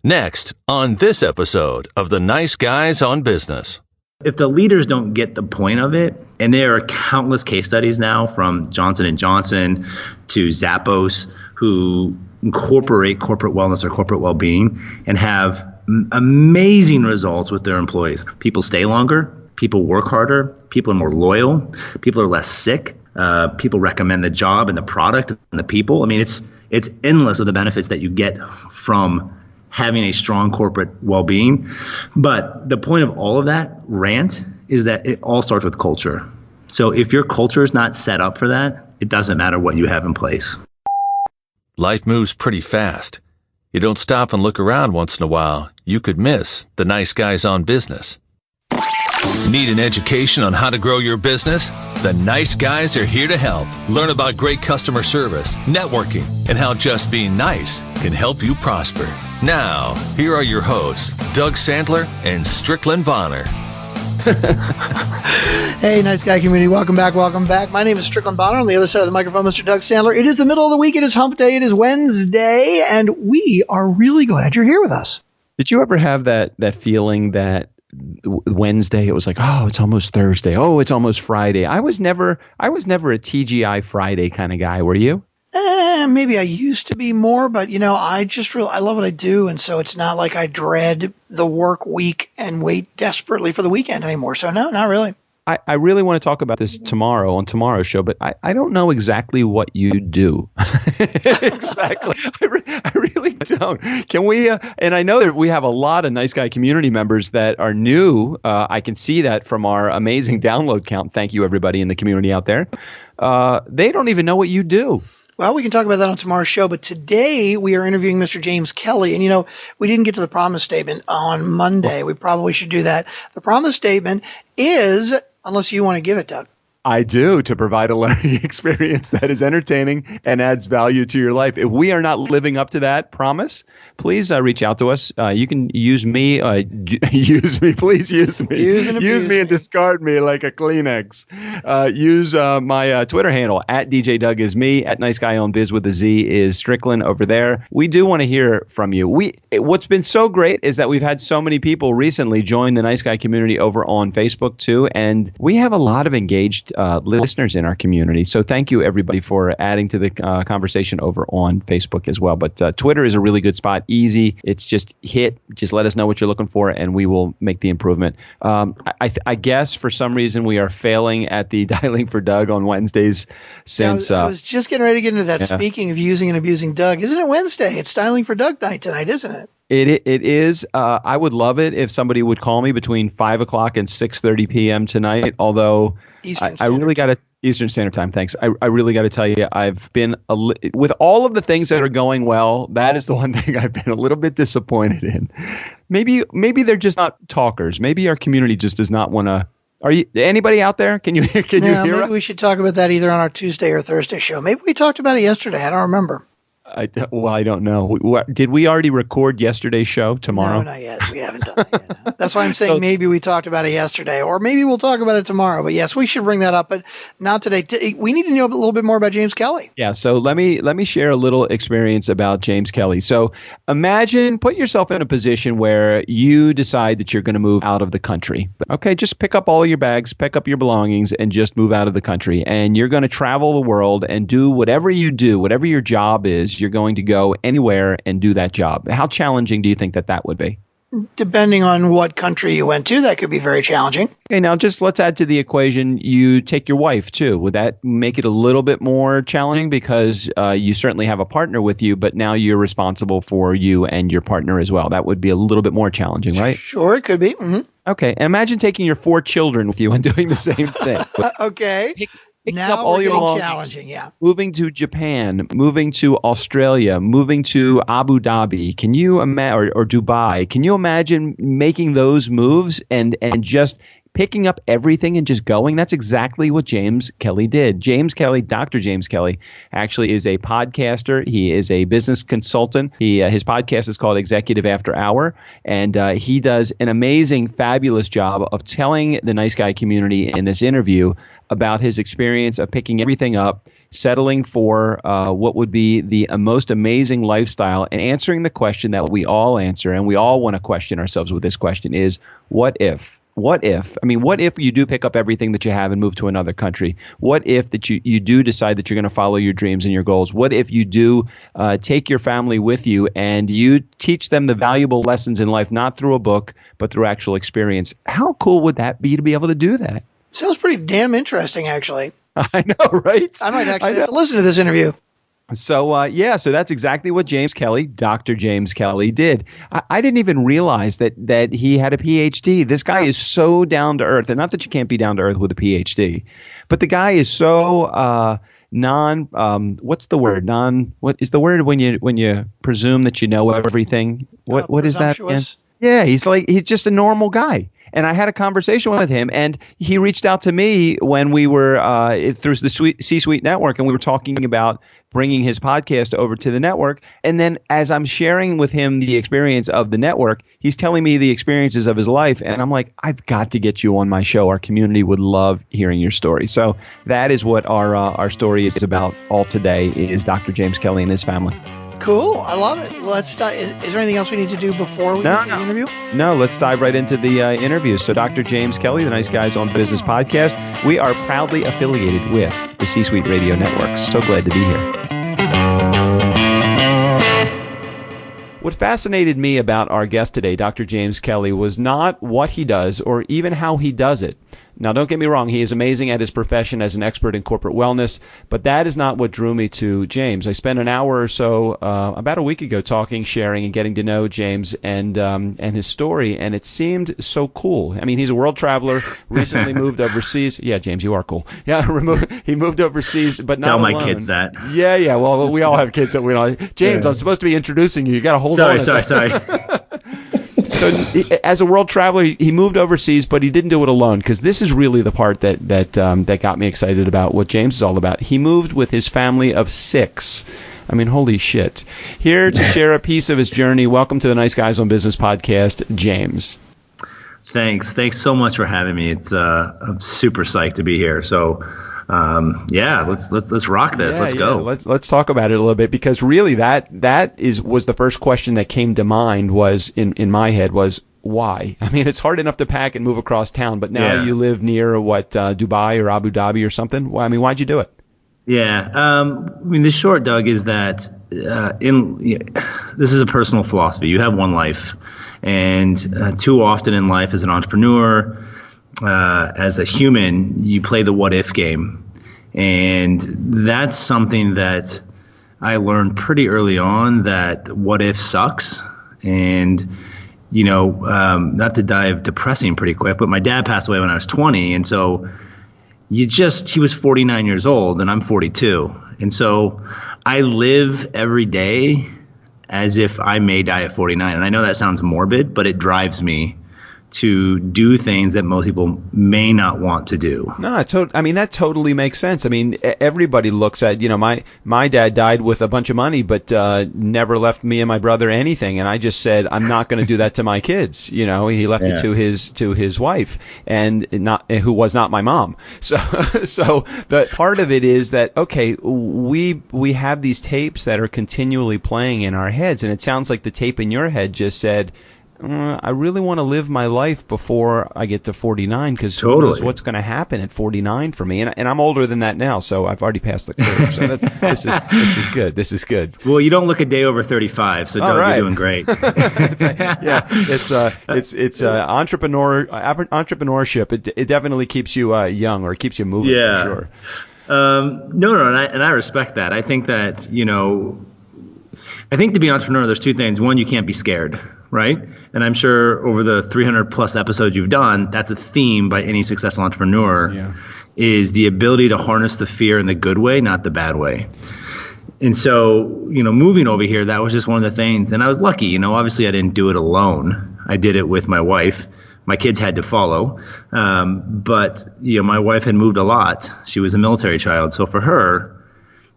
Next, on this episode of The Nice Guys on Business. If the leaders don't get the point of it, and there are countless case studies now from Johnson & Johnson to Zappos who incorporate corporate wellness or corporate well-being and have amazing results with their employees. People stay longer, people work harder, people are more loyal, people are less sick, people recommend the job and the product and the people. I mean, it's endless of the benefits that you get from having a strong corporate well-being. But the point of all of that rant is that it all starts with culture. So if your culture is not set up for that, it doesn't matter what you have in place. Life moves pretty fast. You don't stop and look around once in a while, you could miss the Nice Guys on Business. Need an education on how to grow your business? The Nice Guys are here to help. Learn about great customer service, networking, and how just being nice can help you prosper. Now, here are your hosts, Doug Sandler and Strickland Bonner. Hey, Nice Guy community. Welcome back. My name is Strickland Bonner. On the other side of the microphone, Mr. Doug Sandler. It is the middle of the week. It is hump day. It is Wednesday. And we are really glad you're here with us. Did you ever have that feeling that Wednesday, it was like, oh, it's almost Thursday. Oh, it's almost Friday. I was never a TGI Friday kind of guy. Were you? Maybe I used to be more, but I love what I do. And so it's not like I dread the work week and wait desperately for the weekend anymore. So no, not really. I really want to talk about this tomorrow on tomorrow's show, but I don't know exactly what you do. Exactly. I really don't. Can we, and I know that we have a lot of Nice Guy community members that are new. I can see that from our amazing download count. Thank you, everybody in the community out there. They don't even know what you do. Well, we can talk about that on tomorrow's show, but today we are interviewing Mr. James Kelley. And, we didn't get to the promise statement on Monday. We probably should do that. The promise statement is, unless you want to give it, Doug. I do, to provide a learning experience that is entertaining and adds value to your life. If we are not living up to that promise, please reach out to us. You can use me. Use me. Please use me. Use me and discard me like a Kleenex. Use my Twitter handle, at DJ Doug is me, at Nice Guy on Biz with a Z is Strickland over there. We do want to hear from you. What's been so great is that we've had so many people recently join the Nice Guy community over on Facebook too, and we have a lot of engaged listeners in our community. So thank you, everybody, for adding to the conversation over on Facebook as well. But Twitter is a really good spot. Easy. It's just let us know what you're looking for, and we will make the improvement. I guess for some reason we are failing at the dialing for Doug on Wednesdays since... I was just getting ready to get into that. Yeah. Speaking of using and abusing Doug, isn't it Wednesday? It's dialing for Doug night tonight, isn't it? It is. I would love it if somebody would call me between 5 o'clock and 6:30 p.m. tonight, although I really got to... Eastern Standard Time, thanks. I really got to tell you, I've been, with all of the things that are going well, that is the one thing I've been a little bit disappointed in. Maybe they're just not talkers. Maybe our community just does not want to. Are you anybody out there? Can you hear maybe us? We should talk about that either on our Tuesday or Thursday show. Maybe we talked about it yesterday. I don't remember. I don't know. Did we already record yesterday's show tomorrow? No, not yet. We haven't done it yet. That's why I'm saying maybe we talked about it yesterday, or maybe we'll talk about it tomorrow. But yes, we should bring that up, but not today. We need to know a little bit more about James Kelley. Yeah, so let me share a little experience about James Kelley. So put yourself in a position where you decide that you're going to move out of the country. Okay, just pick up all your bags, pick up your belongings, and just move out of the country. And you're going to travel the world and do whatever you do, whatever your job is. You're going to go anywhere and do that job. How challenging do you think that would be? Depending on what country you went to, that could be very challenging. Okay, now just let's add to the equation, you take your wife too. Would that make it a little bit more challenging? Because you certainly have a partner with you, but now you're responsible for you and your partner as well. That would be a little bit more challenging, right? Sure, it could be. Mm-hmm. Okay, and imagine taking your 4 children with you and doing the same thing. Okay. Picking now up all we're your getting challenging, yeah. Moving to Japan, moving to Australia, moving to Abu Dhabi. Can you imagine, or Dubai? Can you imagine making those moves and just picking up everything and just going? That's exactly what James Kelley did. James Kelley, Dr. James Kelley, actually is a podcaster. He is a business consultant. His podcast is called Executive After Hour, and he does an amazing, fabulous job of telling the Nice Guy community in this interview about his experience of picking everything up, settling for what would be the most amazing lifestyle, and answering the question that we all answer, and we all want to question ourselves with this question, is what if? What if? I mean, what if you do pick up everything that you have and move to another country? What if that you do decide that you're going to follow your dreams and your goals? What if you do take your family with you and you teach them the valuable lessons in life, not through a book, but through actual experience? How cool would that be to be able to do that? Sounds pretty damn interesting, actually. I know, right? I might actually have to listen to this interview. So, so that's exactly what James Kelley, Dr. James Kelley, did. I didn't even realize that he had a PhD. This guy is so down to earth, and not that you can't be down to earth with a PhD, but the guy is so what's the word? What is the word when you presume that you know everything? What is that again? Yeah, he's just a normal guy. And I had a conversation with him, and he reached out to me when we were through the C-Suite Network, and we were talking about bringing his podcast over to the network. And then as I'm sharing with him the experience of the network, he's telling me the experiences of his life. And I'm like, I've got to get you on my show. Our community would love hearing your story. So that is what our story is about all today, is Dr. James Kelley and his family. Cool. I love it. Let's dive. Is there anything else we need to do before we get to the interview? No, let's dive right into the interview. So Dr. James Kelley, the Nice Guys on Business podcast, we are proudly affiliated with the C-Suite Radio Network. So glad to be here. What fascinated me about our guest today, Dr. James Kelley, was not what he does or even how he does it. Now, don't get me wrong. He is amazing at his profession as an expert in corporate wellness, but that is not what drew me to James. I spent an hour or so about a week ago talking, sharing, and getting to know James and his story, and it seemed so cool. I mean, he's a world traveler, recently moved overseas. Yeah, James, you are cool. Yeah, he moved overseas, but not alone. Tell my kids that. Yeah. Well, we all have kids that we know. James, I'm supposed to be introducing you. You got to hold on. Sorry. So as a world traveler, he moved overseas, but he didn't do it alone, because this is really the part that got me excited about what James is all about. He moved with his family of 6. I mean, holy shit. Here to share a piece of his journey, welcome to the Nice Guys on Business podcast, James. Thanks so much for having me. It's I'm super psyched to be here. So let's rock this. Let's go. Let's talk about it a little bit, because really that was the first question that came to mind, was in my head, was why? I mean, it's hard enough to pack and move across town, but now you live near Dubai or Abu Dhabi or something. Well, I mean, why'd you do it? Yeah. I mean, the short, Doug, is that this is a personal philosophy. You have one life, and too often in life as an entrepreneur, as a human, you play the what if game. And that's something that I learned pretty early on, that what if sucks. And, not to dive depressing pretty quick, but my dad passed away when I was 20. And so he was 49 years old and I'm 42. And so I live every day as if I may die at 49. And I know that sounds morbid, but it drives me to do things that most people may not want to do. No, I mean, that totally makes sense. I mean, everybody looks at, my dad died with a bunch of money, but never left me and my brother anything. And I just said, I'm not going to do that to my kids. He left it to his wife, and who was not my mom. So the part of it is that, okay, we have these tapes that are continually playing in our heads. And it sounds like the tape in your head just said, I really want to live my life before I get to 49, because who knows what's going to happen at 49 for me. And I'm older than that now, so I've already passed the curve. So this is good. This is good. Well, you don't look a day over 35, so Doug, you're doing great. Yeah, it's entrepreneurship. It definitely keeps you young, or it keeps you moving, for sure. And I respect that. I think that, I think to be an entrepreneur, there's 2 things. One, you can't be scared, right? And I'm sure over the 300 plus episodes you've done, that's a theme by any successful entrepreneur, is the ability to harness the fear in the good way, not the bad way. And so, moving over here, that was just one of the things. And I was lucky, obviously I didn't do it alone. I did it with my wife. My kids had to follow. But my wife had moved a lot. She was a military child. So for her,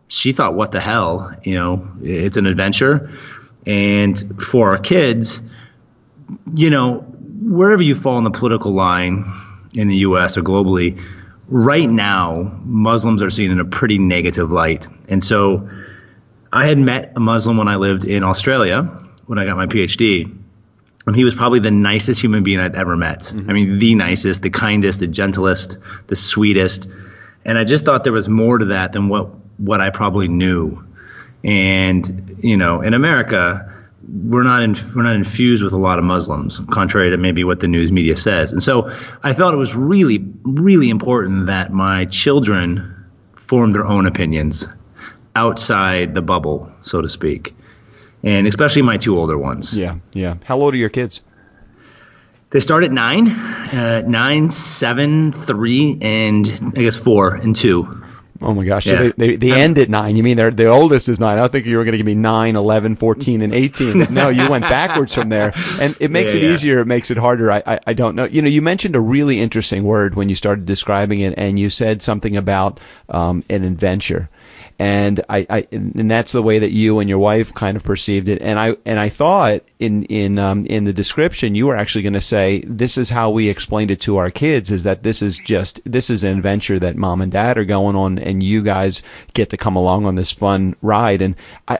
she thought, what the hell, it's an adventure. And for our kids, wherever you fall on the political line in the U.S. or globally, right now, Muslims are seen in a pretty negative light. And so I had met a Muslim when I lived in Australia when I got my PhD. And he was probably the nicest human being I'd ever met. Mm-hmm. I mean, the nicest, the kindest, the gentlest, the sweetest. And I just thought there was more to that than what I probably knew. And, you know, in America, we're not infused with a lot of Muslims, contrary to maybe what the news media says. And so I felt it was really, really important that my children form their own opinions outside the bubble, so to speak. And especially my two older ones. Yeah, yeah. How old are your kids? They start at 9, 7, 3, and I guess 4 and 2. Oh my gosh. So they end at 9. You mean the oldest is 9. I don't think you were going to give me 9, 11, 14, and 18. No, you went backwards from there. And it makes it easier. It makes it harder. I don't know. You know, you mentioned a really interesting word when you started describing it, and you said something about an adventure. And and that's the way that you and your wife kind of perceived it. And I thought in the description you were actually going to say this is how we explained it to our kids, is that this is an adventure that mom and dad are going on, and you guys get to come along on this fun ride. And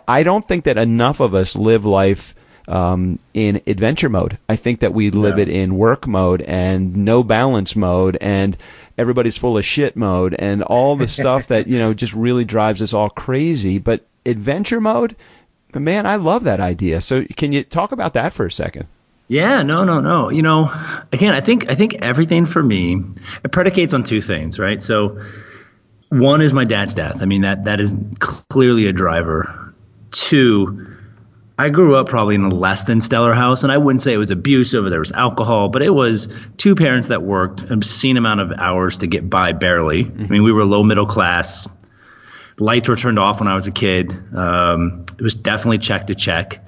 I don't think that enough of us live life in adventure mode. I think that we live it in work mode and no balance mode and everybody's full of shit mode and all the stuff that, you know, just really drives us all crazy. But adventure mode, man, I love that idea. So can you talk about that for a second? Yeah, no. You know, again, I think everything for me, it predicates on two things, right? So one is my dad's death. I mean, that is clearly a driver. Two, I grew up probably in a less than stellar house, and I wouldn't say it was abusive or there was alcohol, but it was two parents that worked an obscene amount of hours to get by barely. Mm-hmm. I mean, we were low middle class. Lights were turned off when I was a kid. It was definitely check to check.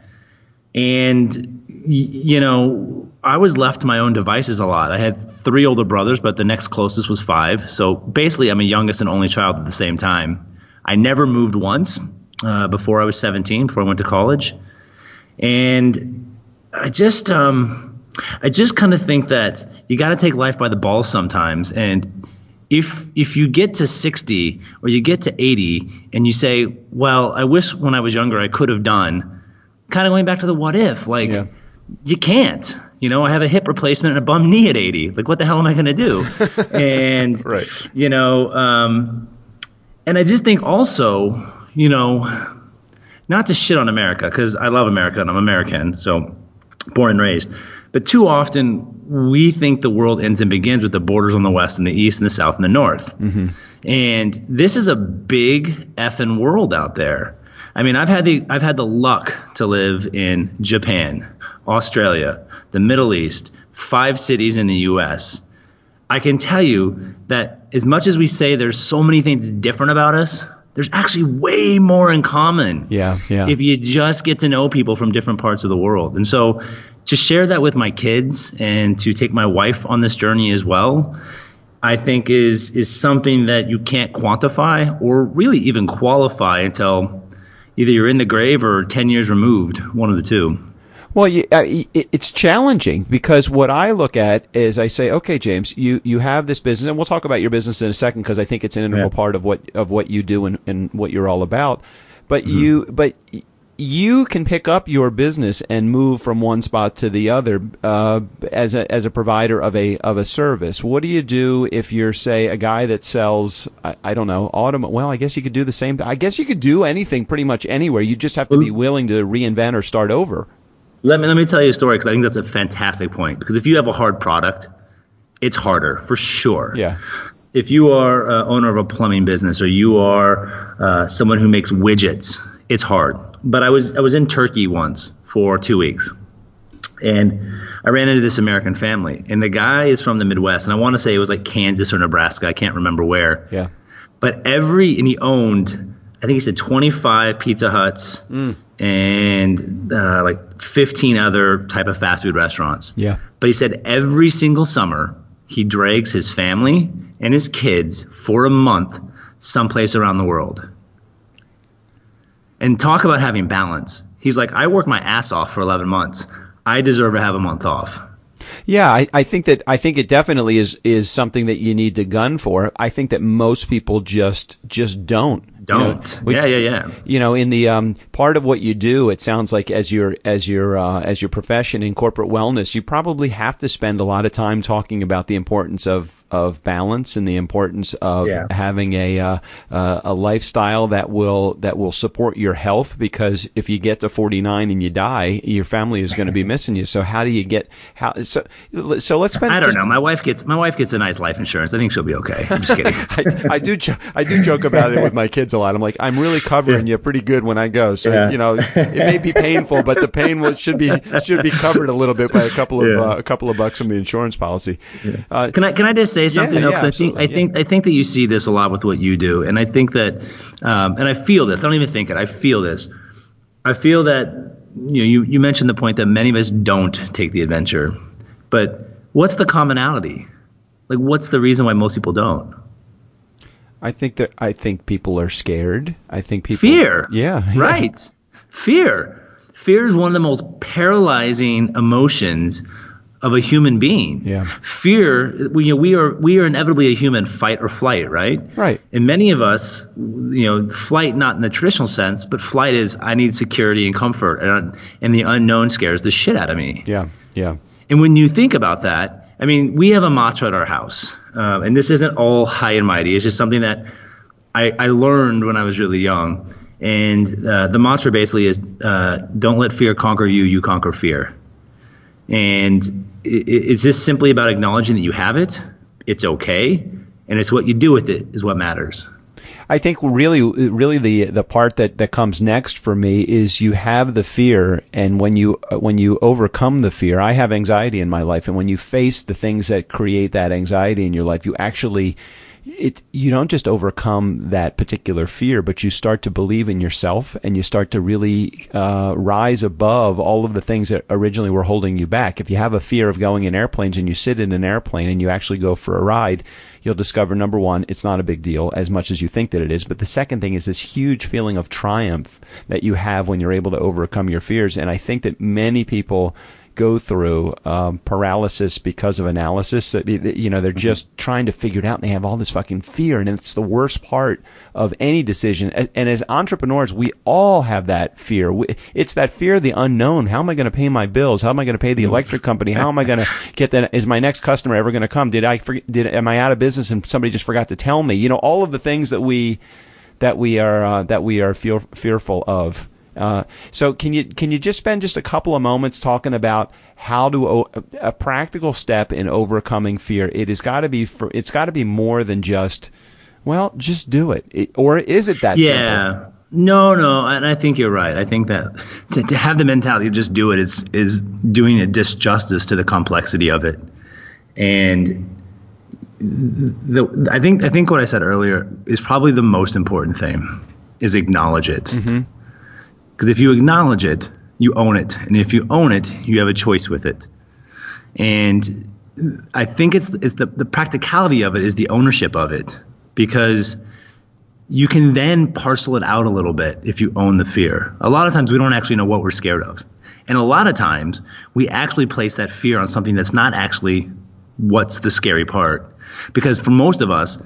And, you know, I was left to my own devices a lot. I had 3 older brothers, but the next closest was 5. So basically, I'm a youngest and only child at the same time. I never moved once before I was 17, before I went to college. And I just kind of think that you got to take life by the balls sometimes. And if you get to 60 or you get to 80 and you say, well, I wish when I was younger I could have done, kind of going back to the what if, like you can't. You know, I have a hip replacement and a bum knee at 80. Like, what the hell am I going to do? And, you know, and I just think also, you know, not to shit on America, because I love America and I'm American, so born and raised. But too often we think the world ends and begins with the borders on the west and the east and the south and the north. Mm-hmm. And this is a big effing world out there. I mean, I've had the luck to live in Japan, Australia, the Middle East, 5 cities in the U.S. I can tell you that as much as we say there's so many things different about us, there's actually way more in common. Yeah. If you just get to know people from different parts of the world. And so to share that with my kids and to take my wife on this journey as well, I think is something that you can't quantify or really even qualify until either you're in the grave or 10 years removed, one of the two. Well, it's challenging because what I look at is I say, okay, James, you have this business, and we'll talk about your business in a second because I think it's an integral part of what you do and what you're all about. But you can pick up your business and move from one spot to the other as a provider of a service. What do you do if you're, say, a guy that sells I don't know, well, I guess you could do the same. I guess you could do anything pretty much anywhere. You just have to be willing to reinvent or start over. Let me tell you a story because I think that's a fantastic point. Because if you have a hard product, it's harder for sure. Yeah. If you are owner of a plumbing business or you are someone who makes widgets, it's hard. But I was in Turkey once for 2 weeks, and I ran into this American family, and the guy is from the Midwest, and I want to say it was like Kansas or Nebraska. I can't remember where. Yeah. But and he owned, I think he said 25 Pizza Huts and like 15 other type of fast food restaurants. Yeah. But he said every single summer he drags his family and his kids for a month someplace around the world. And talk about having balance. He's like, I work my ass off for 11 months. I deserve to have a month off. Yeah, I think it definitely is something that you need to gun for. I think that most people just don't. Yeah. You know, in the part of what you do, it sounds like as your profession in corporate wellness, you probably have to spend a lot of time talking about the importance of balance and the importance of having a lifestyle that will support your health. Because if you get to 49 and you die, your family is going to be missing you. So how do you get So let's spend. I don't know. My wife gets a nice life insurance. I think she'll be okay. I'm just kidding. I do joke about it with my kids a lot. I'm like, I'm really covering you pretty good when I go. So you know, it may be painful, but the pain should be covered a little bit by a couple of bucks from the insurance policy. Can I just say something? I think that you see this a lot with what you do, and I think that, and I feel this. I don't even think it. I feel this. I feel that. You mentioned the point that many of us don't take the adventure, but what's the commonality? Like, what's the reason why most people don't? I think people are scared. I think people fear. Yeah. Right. Fear is one of the most paralyzing emotions of a human being. Yeah. Fear, we are inevitably a human, fight or flight, right? Right. And many of us, flight not in the traditional sense, but flight is I need security and comfort, and the unknown scares the shit out of me. Yeah. Yeah. And when you think about that, I mean, we have a mantra at our house, and this isn't all high and mighty. It's just something that I learned when I was really young. And the mantra basically is, don't let fear conquer you, you conquer fear. And it's just simply about acknowledging that you have it, it's okay, and it's what you do with it is what matters. I think really the part that comes next for me is you have the fear, and when you overcome the fear, I have anxiety in my life, and when you face the things that create that anxiety in your life, you don't just overcome that particular fear, but you start to believe in yourself, and you start to really rise above all of the things that originally were holding you back. If you have a fear of going in airplanes and you sit in an airplane and you actually go for a ride, you'll discover, number one, it's not a big deal as much as you think that it is. But the second thing is this huge feeling of triumph that you have when you're able to overcome your fears. And I think that many people go through paralysis because of analysis. They're just trying to figure it out, and they have all this fucking fear, and it's the worst part of any decision. And as entrepreneurs, we all have that fear. It's that fear of the unknown. How am I going to pay my bills? How am I going to pay the electric company? How am I going to get that? Is my next customer ever going to come? Am I out of business and somebody just forgot to tell me? All of the things that we are fearful of. So can you just spend just a couple of moments talking about how to a practical step in overcoming fear? It's got to be more than just do it. Or is it that simple? Yeah. No, and I think you're right. I think that to have the mentality of just do it is doing a disjustice to the complexity of it. And I think what I said earlier is probably the most important thing is acknowledge it. Mm-hmm. Because if you acknowledge it, you own it. And if you own it, you have a choice with it. And I think it's the practicality of it is the ownership of it. Because you can then parcel it out a little bit if you own the fear. A lot of times we don't actually know what we're scared of. And a lot of times we actually place that fear on something that's not actually what's the scary part. Because for most of us,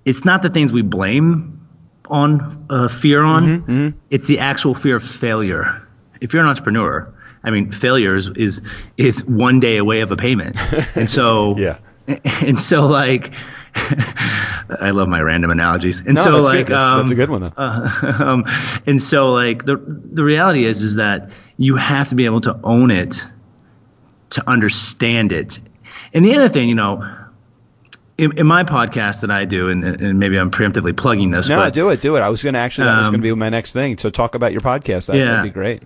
it's not the things we blame on fear on. Mm-hmm, mm-hmm. It's the actual fear of failure. If you're an entrepreneur, I mean, failure is one day away of a payment. And so, yeah. And so like, I love my random analogies. And no, so that's like, good. That's a good one though. And so like the reality is that you have to be able to own it, to understand it. And the other thing, in my podcast that I do, and maybe I'm preemptively plugging this. No, but, do it. I was going to that was going to be my next thing. So talk about your podcast. That'd be great.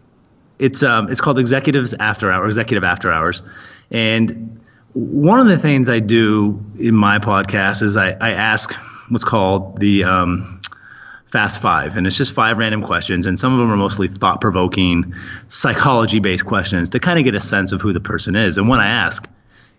It's called Executive After Hours. And one of the things I do in my podcast is I ask what's called the Fast Five. And it's just 5 random questions. And some of them are mostly thought-provoking, psychology-based questions to kind of get a sense of who the person is. And when I ask,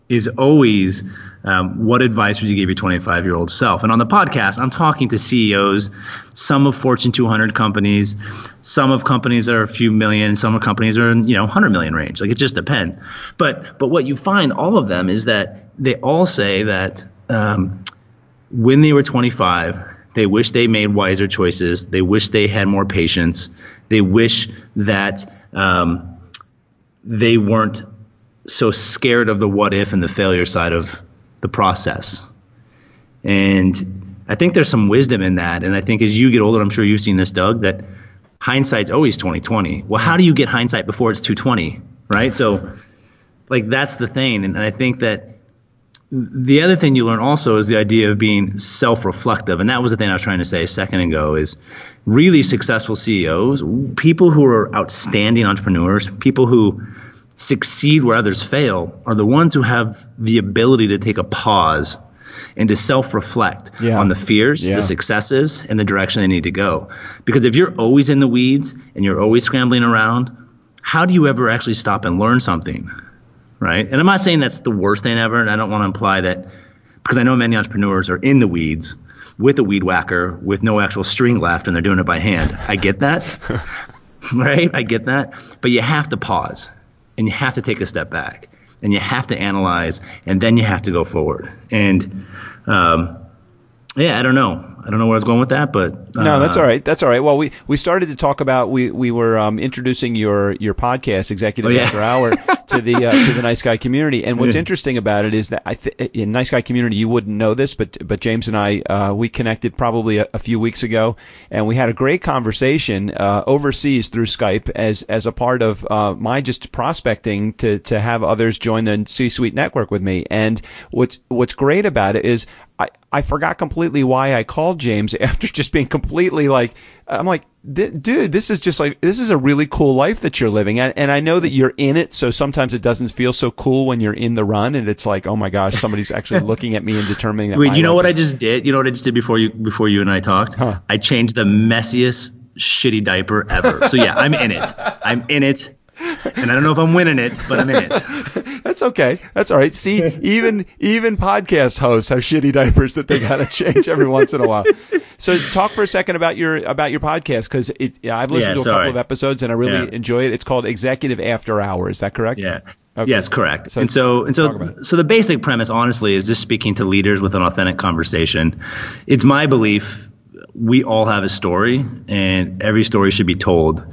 is always, what advice would you give your 25-year-old self? And on the podcast, I'm talking to CEOs, some of Fortune 200 companies, some of companies that are a few million, some of companies are in, 100 million range. Like, it just depends. But what you find, all of them, is that they all say that when they were 25, they wish they made wiser choices. They wish they had more patience. They wish that they weren't so scared of the what if and the failure side of the process. And I think there's some wisdom in that. And I think as you get older, I'm sure you've seen this, Doug, that hindsight's always 20/20. Well, how do you get hindsight before it's 2/20, right? So, like, that's the thing. And I think that the other thing you learn also is the idea of being self-reflective. And that was the thing I was trying to say a second ago, is really successful CEOs, people who are outstanding entrepreneurs, people who succeed where others fail, are the ones who have the ability to take a pause and to self-reflect on the fears, the successes, and the direction they need to go. Because if you're always in the weeds and you're always scrambling around, how do you ever actually stop and learn something, right? And I'm not saying that's the worst thing ever, and I don't want to imply that, because I know many entrepreneurs are in the weeds with a weed whacker with no actual string left and they're doing it by hand. I get that, right? I get that. But you have to pause. And you have to take a step back, and you have to analyze, and then you have to go forward. And I don't know where I was going with that, but no, that's all right. That's all right. Well, we started to talk about we were introducing your podcast, Executive After Hour, to the Nice Guy community. And what's interesting about it is that in Nice Guy community, you wouldn't know this, but James and I we connected probably a few weeks ago, and we had a great conversation overseas through Skype as a part of my just prospecting to have others join the C-Suite network with me. And what's great about it is I forgot completely why I called James after just being completely like, I'm like, dude, this is a really cool life that you're living. And I know that you're in it. So sometimes it doesn't feel so cool when you're in the run and it's like, oh my gosh, somebody's actually looking at me and determining that. Wait, you know what I just did? You know what I just did before you and I talked? Huh. I changed the messiest shitty diaper ever. So yeah, I'm in it. And I don't know if I'm winning it, but I'm in it. That's okay. That's all right. See, even podcast hosts have shitty diapers that they got to change every once in a while. So talk for a second about your podcast, because I've listened to a couple of episodes and I really enjoy it. It's called Executive After Hour. Is that correct? Yeah. Okay. Yes, correct. So the basic premise, honestly, is just speaking to leaders with an authentic conversation. It's my belief we all have a story, and every story should be told.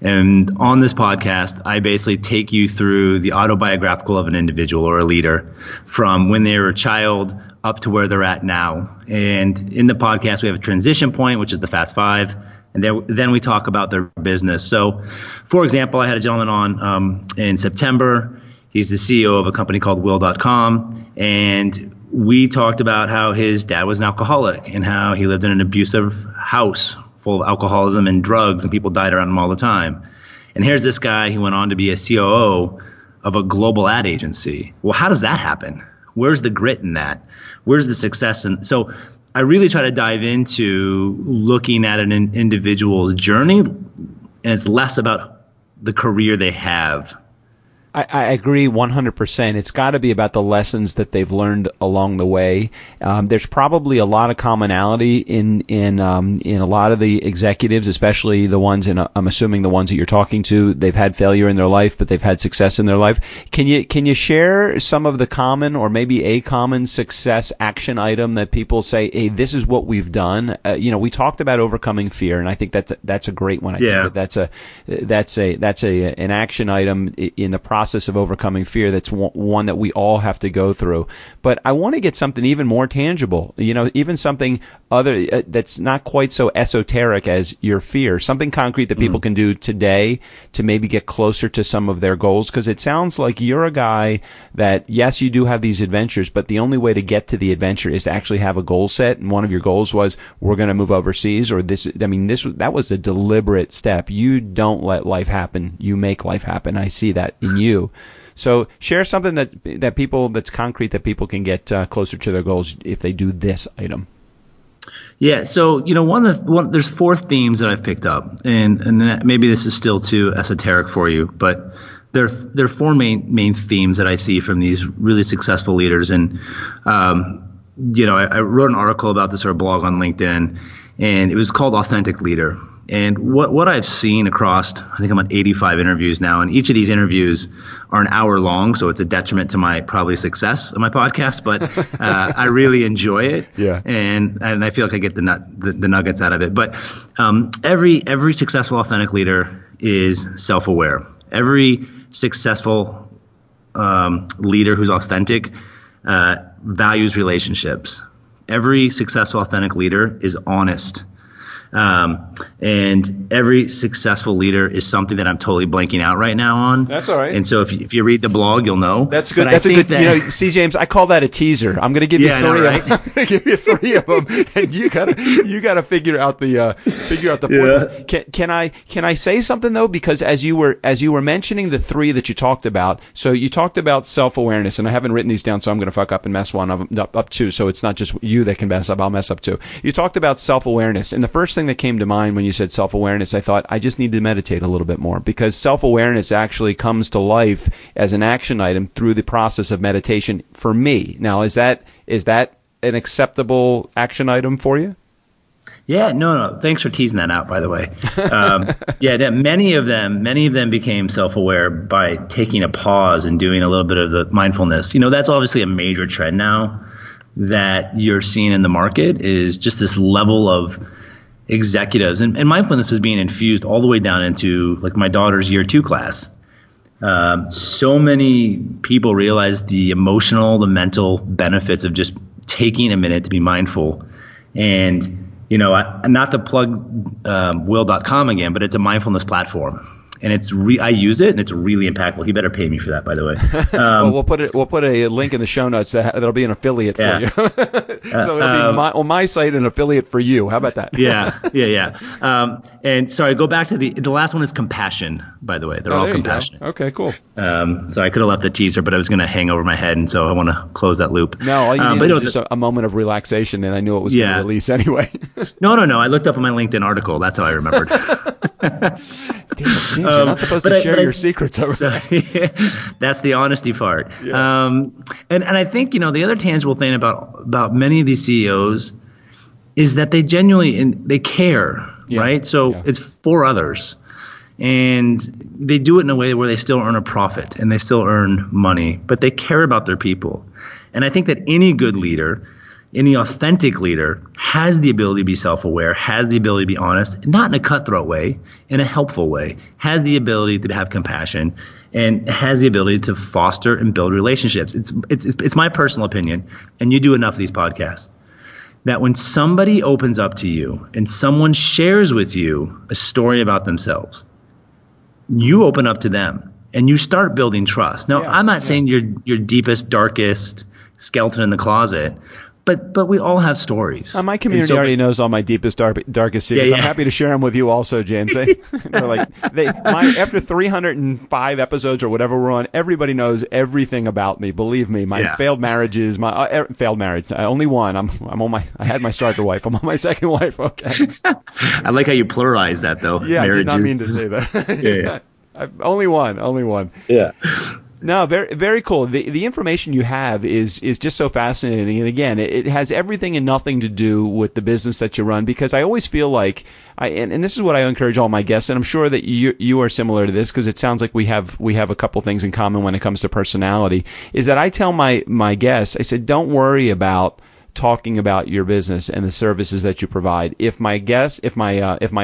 And on this podcast, I basically take you through the autobiographical of an individual or a leader from when they were a child up to where they're at now. And in the podcast, we have a transition point, which is the Fast Five. And then we talk about their business. So, for example, I had a gentleman on in September. He's the CEO of a company called Will.com. And we talked about how his dad was an alcoholic and how he lived in an abusive house full of alcoholism and drugs, and people died around him all the time. And here's this guy who went on to be a COO of a global ad agency. Well, how does that happen? Where's the grit in that? Where's the success? And so I really try to dive into looking at an individual's journey, and it's less about the career they have. I agree 100%. It's got to be about the lessons that they've learned along the way. There's probably a lot of commonality in a lot of the executives, especially the ones I'm assuming the ones that you're talking to. They've had failure in their life, but they've had success in their life. Can you share some of the common, or maybe a common success action item that people say, hey, this is what we've done? We talked about overcoming fear, and I think that's a great one. I think that's an action item in the process of overcoming fear. That's one that we all have to go through. But I want to get something even more tangible, even something other that's not quite so esoteric as your fear, something concrete that people can do today to maybe get closer to some of their goals. Because it sounds like you're a guy that, yes, you do have these adventures, but the only way to get to the adventure is to actually have a goal set. And one of your goals was, we're going to move overseas, or that was a deliberate step. You don't let life happen. You make life happen. I see that in you. So share something that people, that's concrete, that people can get closer to their goals if they do this item. Yeah. So, there's 4 themes that I've picked up, and maybe this is still too esoteric for you, but there are four main themes that I see from these really successful leaders. And, I wrote an article about this or a blog on LinkedIn, and it was called Authentic Leader. And what I've seen across, I think I'm on 85 interviews now, and each of these interviews are an hour long, so it's a detriment to my probably success of my podcast, but I really enjoy it. Yeah. And I feel like I get the nuggets out of it. But every successful authentic leader is self-aware. Every successful leader who's authentic values relationships. Every successful authentic leader is honest. And every successful leader is something that I'm totally blanking out right now on. That's all right. And so if you read the blog, you'll know. That's good. But That's a good. See, James, I call that a teaser. I'm going to give you three. Right? Give you three of them, and you gotta figure out the fourth. Yeah. Can I say something though? Because as you were mentioning the three that you talked about, so you talked about self-awareness, and I haven't written these down, so I'm going to fuck up and mess one of them up too. So it's not just you that can mess up. I'll mess up too. You talked about self-awareness, and the first thing that came to mind when you said self-awareness, I thought I just need to meditate a little bit more, because self-awareness actually comes to life as an action item through the process of meditation for me. Now, is that an acceptable action item for you? Yeah, no. Thanks for teasing that out, by the way. Many of them became self-aware by taking a pause and doing a little bit of the mindfulness. That's obviously a major trend now that you're seeing in the market, is just this level of executives, and mindfulness is being infused all the way down into like my daughter's year 2 class. So many people realize the emotional, the mental benefits of just taking a minute to be mindful. And, not to plug will.com again, but it's a mindfulness platform. And I use it, and it's really impactful. He better pay me for that, by the way. Well, we'll put a link in the show notes that'll be an affiliate for you. So it'll be on my site, an affiliate for you. How about that? Yeah. And sorry, go back to the last one is compassion. By the way, they're all compassionate. Okay, cool. So I could have left the teaser, but I was going to hang over my head, and so I want to close that loop. No, all you need is just a moment of relaxation, and I knew it was going to release anyway. No. I looked up in my LinkedIn article. That's how I remembered. Damn, James, you're not supposed to share your secrets. That's the honesty part. Yeah. And I think, the other tangible thing about many of these CEOs is that they genuinely they care, right? So it's for others. And they do it in a way where they still earn a profit and they still earn money, but they care about their people. And I think that any good leader, any authentic leader, has the ability to be self-aware, has the ability to be honest, not in a cutthroat way, in a helpful way, has the ability to have compassion, and has the ability to foster and build relationships. It's my personal opinion, and you do enough of these podcasts, that when somebody opens up to you and someone shares with you a story about themselves, you open up to them and you start building trust. Now, I'm not saying your deepest, darkest skeleton in the closet, but we all have stories. My community already knows all my deepest, darkest secrets. I'm happy to share them with you also, James. After 305 episodes or whatever we're on, everybody knows everything about me. Believe me, my failed marriages, my failed marriage. Only one. I had my starter wife. I'm on my second wife. Okay. I like how you pluralize that though. Yeah, marriages. I did not mean to say that. Only one. Yeah. No, very, very cool. The information you have is just so fascinating. And again, it has everything and nothing to do with the business that you run, because I always feel like, and this is what I encourage all my guests, and I'm sure that you are similar to this, because it sounds like we have a couple things in common when it comes to personality, is that I tell my guests, I said, don't worry about talking about your business and the services that you provide. If my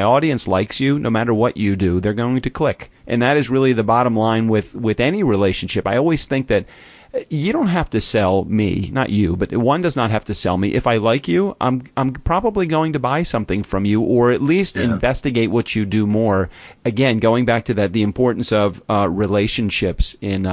audience likes you, no matter what you do, they're going to click. And that is really the bottom line with any relationship. I always think that you don't have to sell me, not you, but one does not have to sell me. If I like you, I'm probably going to buy something from you, or at least investigate what you do more. Again, going back to that, the importance of relationships in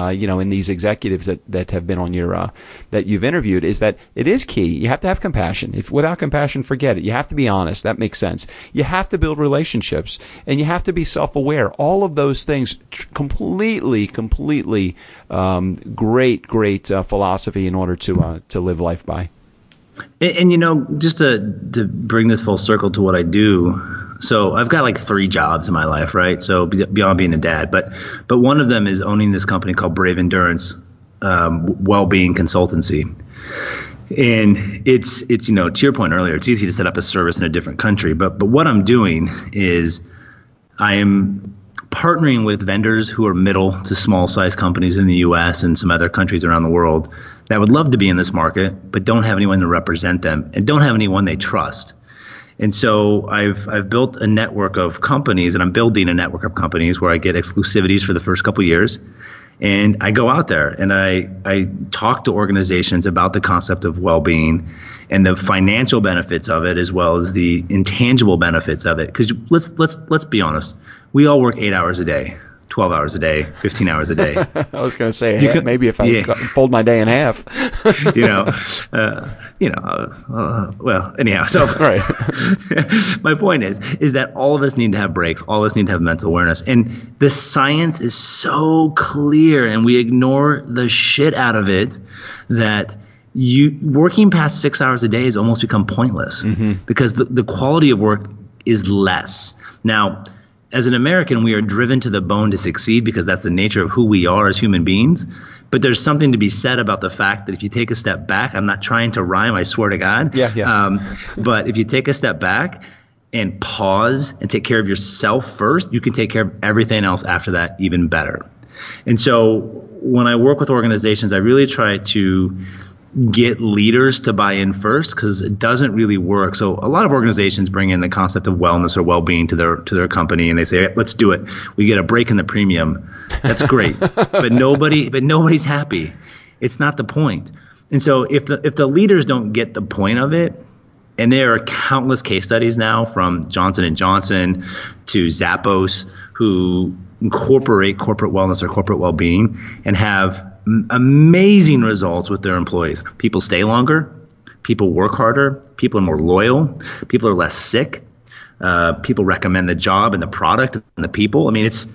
these executives that have been on your that you've interviewed, is that it is key. You have to have compassion. Without compassion, forget it. You have to be honest. That makes sense. You have to build relationships, and you have to be self-aware. All of those things, completely great philosophy in order to live life by. And just to bring this full circle to what I do, So I've got like 3 jobs in my life, right? So beyond being a dad, but one of them is owning this company called Brave Endurance Wellbeing Consultancy. And it's to your point earlier, it's easy to set up a service in a different country, but what I'm doing is I am partnering with vendors who are middle to small size companies in the US and some other countries around the world that would love to be in this market, but don't have anyone to represent them and don't have anyone they trust. And so I've built a network of companies, and I'm building a network of companies where I get exclusivities for the first couple of years. And I go out there and I talk to organizations about the concept of well-being and the financial benefits of it, as well as the intangible benefits of it. Because let's be honest, we all work 8 hours a day, 12 hours a day, 15 hours a day. I was going to say maybe if I fold my day in half. Well, anyhow. So right. My point is that all of us need to have breaks. All of us need to have mental awareness. And the science is so clear, and we ignore the shit out of it, that working past 6 hours a day has almost become pointless because the quality of work is less. Now, as an American, we are driven to the bone to succeed because that's the nature of who we are as human beings. But there's something to be said about the fact that if you take a step back, I'm not trying to rhyme, I swear to God. Yeah. But if you take a step back and pause and take care of yourself first, you can take care of everything else after that even better. And so when I work with organizations, I really try to get leaders to buy in first, because it doesn't really work. So a lot of organizations bring in the concept of wellness or well-being to their company, and they say, hey, let's do it. We get a break in the premium. That's great. but nobody's happy. It's not the point. And so if the leaders don't get the point of it, and there are countless case studies now from Johnson & Johnson to Zappos who incorporate corporate wellness or corporate well-being and have amazing results with their employees. People stay longer, people work harder, people are more loyal, people are less sick, people recommend the job and the product and the people. I mean, it's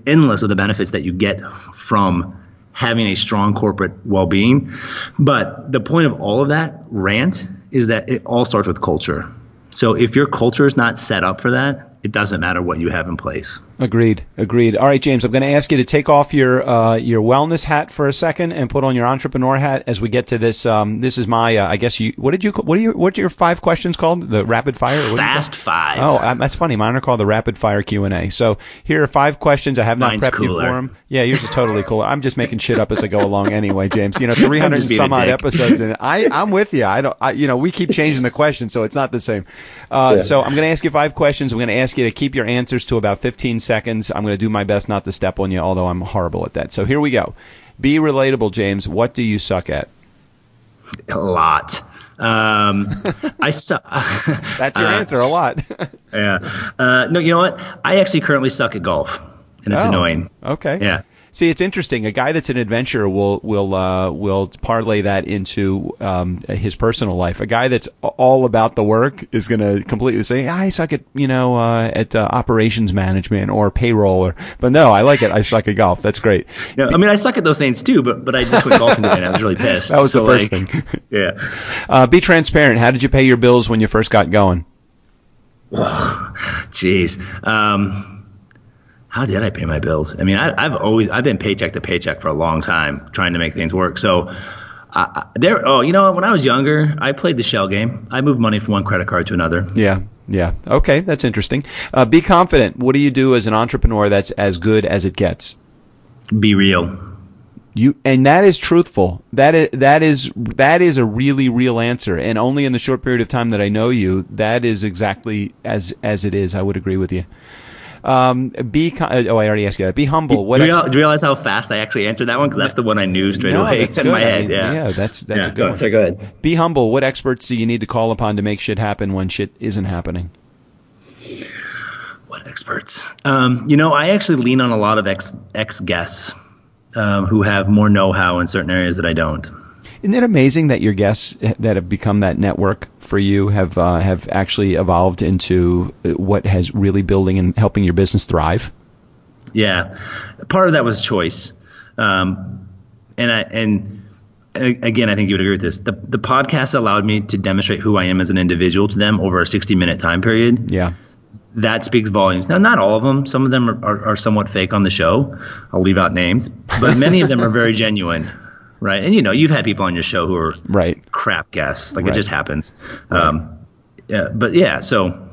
endless of the benefits that you get from having a strong corporate well-being. But the point of all of that rant is that it all starts with culture. So if your culture is not set up for that, it doesn't matter what you have in place. Agreed. All right, James, I'm going to ask you to take off your wellness hat for a second and put on your entrepreneur hat as we get to this. This is my, I guess what are your 5 questions called? The rapid fire? Fast 5. Oh, that's funny. Mine are called the rapid fire Q&A. So here are 5 questions. I have not prepped you for them. Yeah, yours is totally cooler. I'm just making shit up as I go along anyway, James. 300 and some odd episodes, and I'm with you. We keep changing the questions, so it's not the same. So I'm going to ask you 5 questions. I'm going to ask you to keep your answers to about 15 seconds. I'm going to do my best not to step on you, although I'm horrible at that. So here we go. Be relatable, James. What do you suck at? A lot. I suck. That's your answer, a lot. Yeah. No, you know what? I actually currently suck at golf, and it's annoying. Okay. Yeah. See, it's interesting. A guy that's an adventurer will parlay that into his personal life. A guy that's all about the work is going to completely say, "I suck at operations management or payroll." But no, I like it. I suck at golf. That's great. Yeah, I mean, I suck at those things too. But I just went golfing today, and I was really pissed. That was the first thing. Yeah. Be transparent. How did you pay your bills when you first got going? Jeez. How did I pay my bills? I mean, I've been paycheck to paycheck for a long time trying to make things work. So when I was younger, I played the shell game. I moved money from one credit card to another. Yeah. Okay, that's interesting. Be confident. What do you do as an entrepreneur that's as good as it gets? Be real. And that is truthful. That is a really real answer. And only in the short period of time that I know you, that is exactly as it is. I would agree with you. I already asked you that. Be humble. Do you realize how fast I actually answered that one? Because that's the one I knew straight away in my head. That's a good one. So go ahead. Be humble. What experts do you need to call upon to make shit happen when shit isn't happening? What experts? I actually lean on a lot of ex-guests who have more know-how in certain areas that I don't. Isn't it amazing that your guests that have become that network for you have actually evolved into what has really building and helping your business thrive? Yeah, part of that was choice, and again, I think you would agree with this. The podcast allowed me to demonstrate who I am as an individual to them over a 60-minute time period. Yeah. that speaks volumes. Now, not all of them. Some of them are somewhat fake on the show. I'll leave out names, but many of them are very genuine, right? And you've had people on your show who are crap guests. Like it just happens. But yeah, so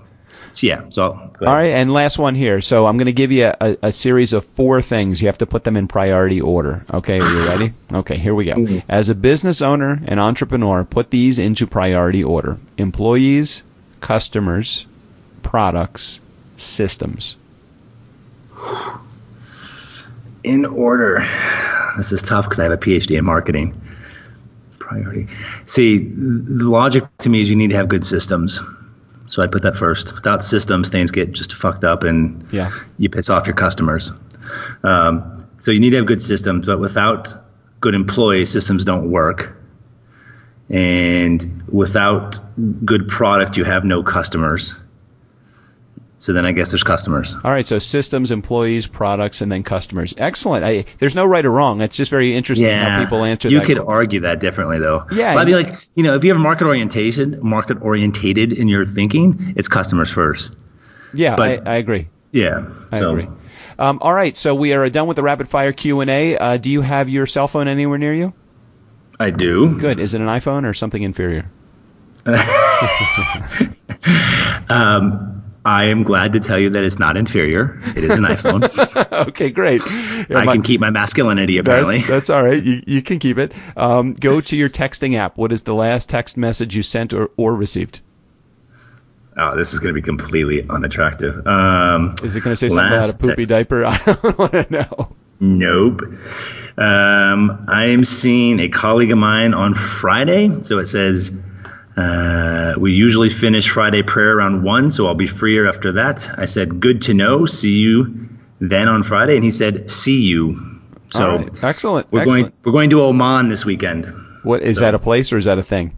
all right, and last one here. So I'm going to give you a series of 4 things. You have to put them in priority order. Okay, are you ready? Okay, here we go. As a business owner and entrepreneur, put these into priority order: employees, customers, products, systems. In order. This is tough because I have a PhD in marketing. Priority. See, the logic to me is you need to have good systems. So I put that first. Without systems, things get just fucked up and you piss off your customers. So you need to have good systems, but without good employees, systems don't work. And without good product, you have no customers. So then I guess there's customers. All right, so systems, employees, products, and then customers. Excellent. There's no right or wrong. It's just very interesting how people answer that. You could argue that differently, though. Yeah. But I'd be like, if you have market orientated in your thinking, it's customers first. Yeah, but, I agree. Yeah. I agree. All right, so we are done with the rapid fire Q&A. Do you have your cell phone anywhere near you? I do. Good. Is it an iPhone or something inferior? I am glad to tell you that it's not inferior. It is an iPhone. Okay, great. I can keep my masculinity, apparently. That's all right. You can keep it. Go to your texting app. What is the last text message you sent or received? Oh, this is going to be completely unattractive. Is it going to say something about a poopy diaper? I don't want to know. Nope. I am seeing a colleague of mine on Friday. So it says, we usually finish Friday prayer around 1, so I'll be freer after that. I said, good to know. See you then on Friday. And he said, see you. So right. Excellent. We're going to Oman this weekend. What is that a place or is that a thing?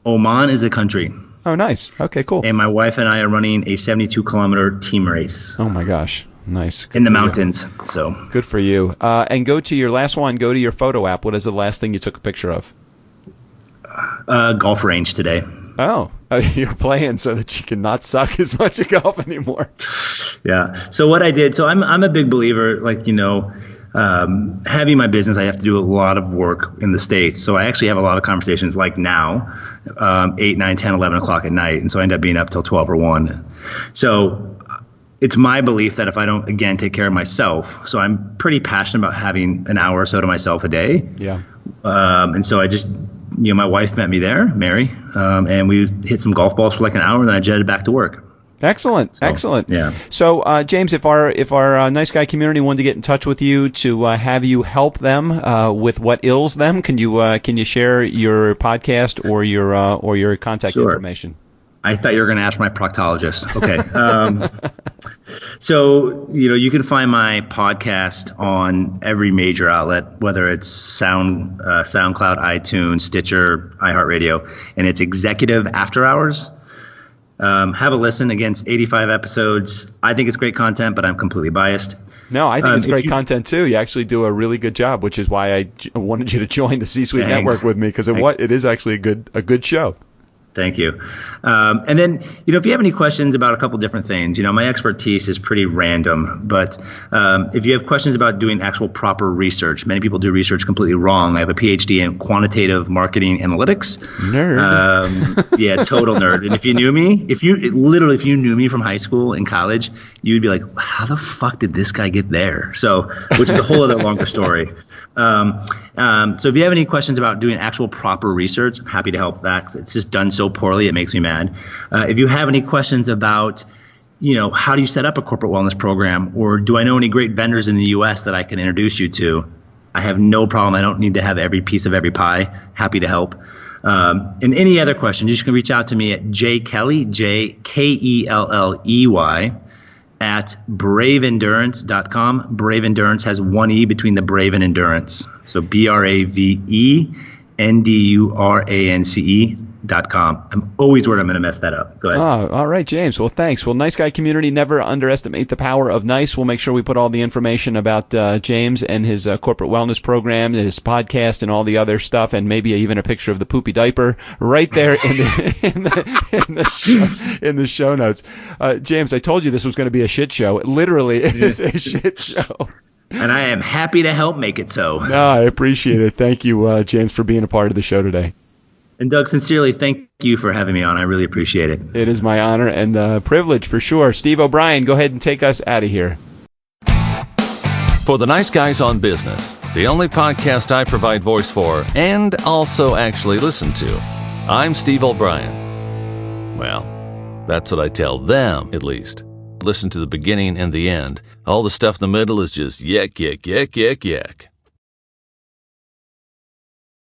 Oman is a country. Oh, nice. Okay, cool. And my wife and I are running a 72-kilometer team race. Oh, my gosh. Nice. Good in the mountains. So good for you. And go to your last one. Go to your photo app. What is the last thing you took a picture of? Golf range today. Oh, you're playing so that you can not suck as much at golf anymore. Yeah. So what I did, so I'm a big believer, having my business, I have to do a lot of work in the States. So I actually have a lot of conversations like now, 8, 9, 10, 11 o'clock at night. And so I end up being up till 12 or 1. So it's my belief that if I don't, again, take care of myself, so I'm pretty passionate about having an hour or so to myself a day. Yeah. And so I just, my wife met me there, Mary, and we hit some golf balls for like an hour, and then I jetted back to work. Excellent. Excellent. Yeah. So, James, if our nice guy community wanted to get in touch with you to have you help them with what ails them, can you share your podcast or your contact information? I thought you were going to ask my proctologist. Okay. So, you can find my podcast on every major outlet, whether it's SoundCloud, iTunes, Stitcher, iHeartRadio, and it's Executive After Hours. Have a listen. Against 85 episodes. I think it's great content, but I'm completely biased. No, I think it's great content too. You actually do a really good job, which is why I wanted you to join the C-Suite Network with me, because it is actually a good show. Thank you. And then, if you have any questions about a couple different things, my expertise is pretty random. But if you have questions about doing actual proper research, many people do research completely wrong. I have a PhD in quantitative marketing analytics. Nerd. Yeah, total nerd. And if you knew me, if you knew me from high school and college, you'd be like, how the fuck did this guy get there? So, which is a whole other longer story. So if you have any questions about doing actual proper research, I'm happy to help that, 'cause it's just done so poorly, it makes me mad. If you have any questions about, how do you set up a corporate wellness program, or do I know any great vendors in the U.S. that I can introduce you to, I have no problem. I don't need to have every piece of every pie. Happy to help. And any other questions, you can reach out to me at jkelley, JKELLEY, at braveendurance.com. Brave Endurance has one E between the Brave and Endurance. So BraveEndurance.com. nygren.com. I'm always worried I'm going to mess that up. Go ahead. Oh, all right, James. Well, thanks. Well, Nice Guy community, never underestimate the power of nice. We'll make sure we put all the information about James and his corporate wellness program, his podcast, and all the other stuff, and maybe even a picture of the poopy diaper right there in the show notes. James, I told you this was going to be a shit show. It literally is a shit show. And I am happy to help make it so. No, I appreciate it. Thank you, James, for being a part of the show today. And Doug, sincerely, thank you for having me on. I really appreciate it. It is my honor and privilege for sure. Steve O'Brien, go ahead and take us out of here. For the Nice Guys on Business, the only podcast I provide voice for and also actually listen to, I'm Steve O'Brien. Well, that's what I tell them, at least. Listen to the beginning and the end. All the stuff in the middle is just yak, yak, yak, yak, yak.